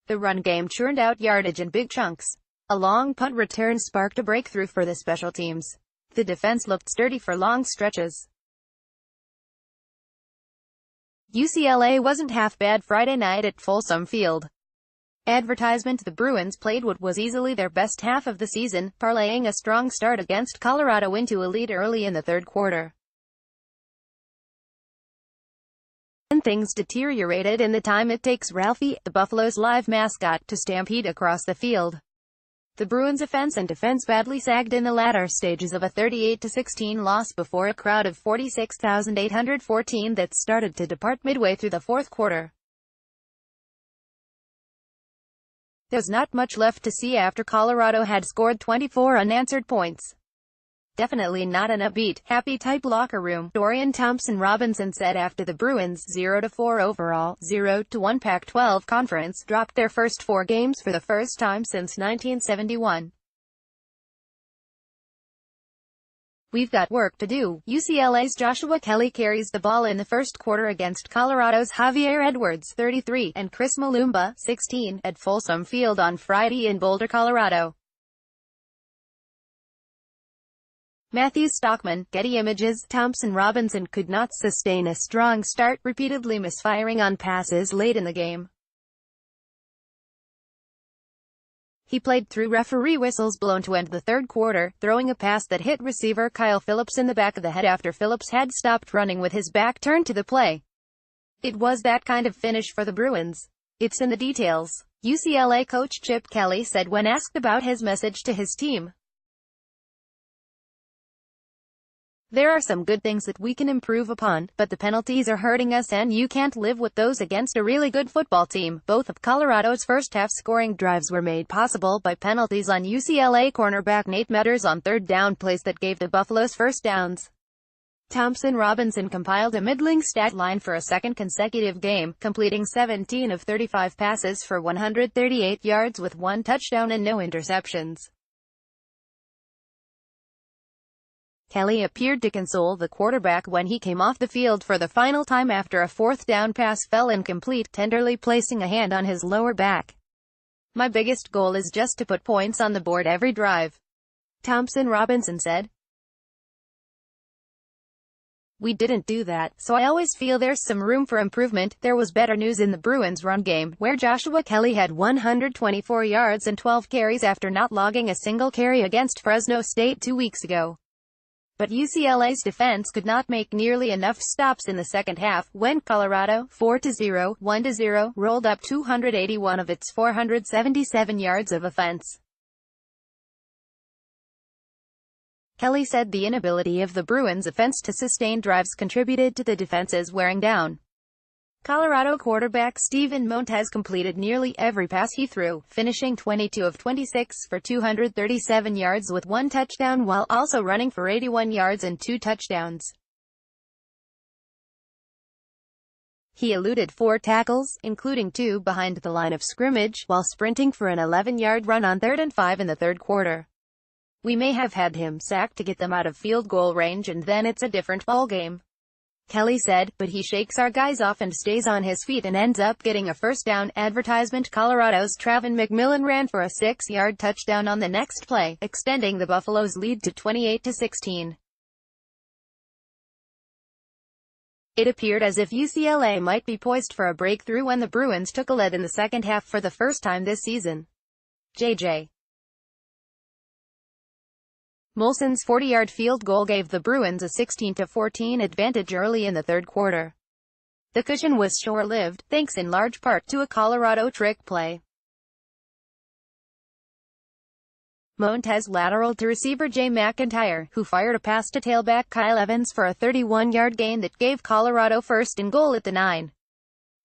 The run game churned out yardage in big chunks. A long punt return sparked a breakthrough for the special teams. The defense looked sturdy for long stretches. UCLA wasn't half bad Friday night at Folsom Field. Advertisement: the Bruins played what was easily their best half of the season, parlaying a strong start against Colorado into a lead early in the third quarter. And things deteriorated in the time it takes Ralphie, the Buffalo's live mascot, to stampede across the field. The Bruins' offense and defense badly sagged in the latter stages of a 38-16 loss before a crowd of 46,814 that started to depart midway through the fourth quarter. There's not much left to see after Colorado had scored 24 unanswered points. Definitely not an upbeat, happy-type locker room, Dorian Thompson-Robinson said after the Bruins' 0-4 overall, 0-1 Pac-12 conference dropped their first 4 games for the first time since 1971. "We've got work to do." UCLA's Joshua Kelly carries the ball in the first quarter against Colorado's Javier Edwards, 33, and Chris Malumba, 16, at Folsom Field on Friday in Boulder, Colorado. Matthew Stockman, Getty Images. Thompson-Robinson could not sustain a strong start, repeatedly misfiring on passes late in the game. He played through referee whistles blown to end the third quarter, throwing a pass that hit receiver Kyle Phillips in the back of the head after Phillips had stopped running with his back turned to the play. It was that kind of finish for the Bruins. "It's in the details," UCLA coach Chip Kelly said when asked about his message to his team. "There are some good things that we can improve upon, but the penalties are hurting us and you can't live with those against a really good football team." Both of Colorado's first-half scoring drives were made possible by penalties on UCLA cornerback Nate Metters on third down plays that gave the Buffaloes first downs. Thompson-Robinson compiled a middling stat line for a second consecutive game, completing 17 of 35 passes for 138 yards with 1 touchdown and no interceptions. Kelly appeared to console the quarterback when he came off the field for the final time after a fourth down pass fell incomplete, tenderly placing a hand on his lower back. "My biggest goal is just to put points on the board every drive," Thompson-Robinson said. "We didn't do that, so I always feel there's some room for improvement." There was better news in the Bruins' run game, where Joshua Kelly had 124 yards and 12 carries after not logging a single carry against Fresno State 2 weeks ago. But UCLA's defense could not make nearly enough stops in the second half, when Colorado, 4-0, 1-0, rolled up 281 of its 477 yards of offense. Kelly said the inability of the Bruins' offense to sustain drives contributed to the defense's wearing down. Colorado quarterback Steven Montez completed nearly every pass he threw, finishing 22 of 26 for 237 yards with 1 touchdown while also running for 81 yards and 2 touchdowns. He eluded 4 tackles, including 2 behind the line of scrimmage, while sprinting for an 11-yard run on 3rd and 5 in the third quarter. "We may have had him sacked to get them out of field goal range and then it's a different ballgame," Kelly said, "but he shakes our guys off and stays on his feet and ends up getting a first down." Advertisement: Colorado's Travon McMillan ran for a 6-yard touchdown on the next play, extending the Buffaloes' lead to 28-16. It appeared as if UCLA might be poised for a breakthrough when the Bruins took a lead in the second half for the first time this season. J.J. Molson's 40-yard field goal gave the Bruins a 16-14 advantage early in the third quarter. The cushion was short-lived, thanks in large part to a Colorado trick play. Montez lateraled to receiver Jay McIntyre, who fired a pass to tailback Kyle Evans for a 31-yard gain that gave Colorado first and goal at the 9.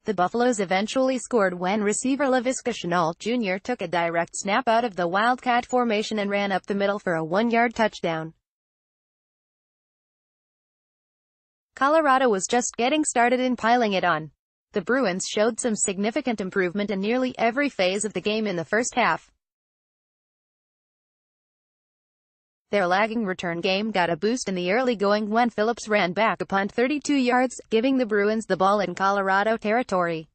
The Buffaloes eventually scored when receiver Laviska Shenault Jr. took a direct snap out of the Wildcat formation and ran up the middle for a 1-yard touchdown. Colorado was just getting started in piling it on. The Bruins showed some significant improvement in nearly every phase of the game in the first half. Their lagging return game got a boost in the early going when Phillips ran back a punt 32 yards, giving the Bruins the ball in Colorado territory.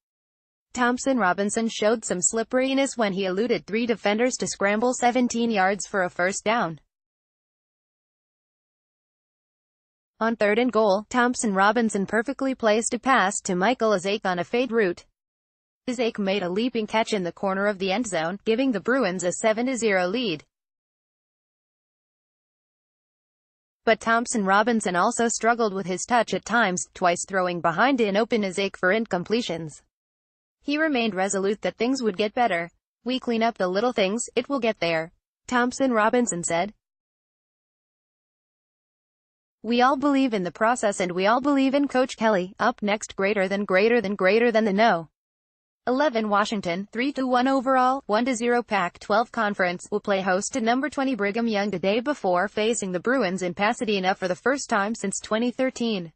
Thompson Robinson showed some slipperiness when he eluded 3 defenders to scramble 17 yards for a first down. On 3rd and goal, Thompson Robinson perfectly placed a pass to Michael Isaac on a fade route. Isaac made a leaping catch in the corner of the end zone, giving the Bruins a 7-0 lead. But Thompson Robinson also struggled with his touch at times, twice throwing behind an open Isaac for incompletions. He remained resolute that things would get better. "We clean up the little things, it will get there," Thompson Robinson said. "We all believe in the process and we all believe in Coach Kelly." Up next, greater than the no. 11 Washington, 3-1 overall, 1-0 Pac-12 Conference, will play host to number 20 Brigham Young the day before facing the Bruins in Pasadena for the first time since 2013.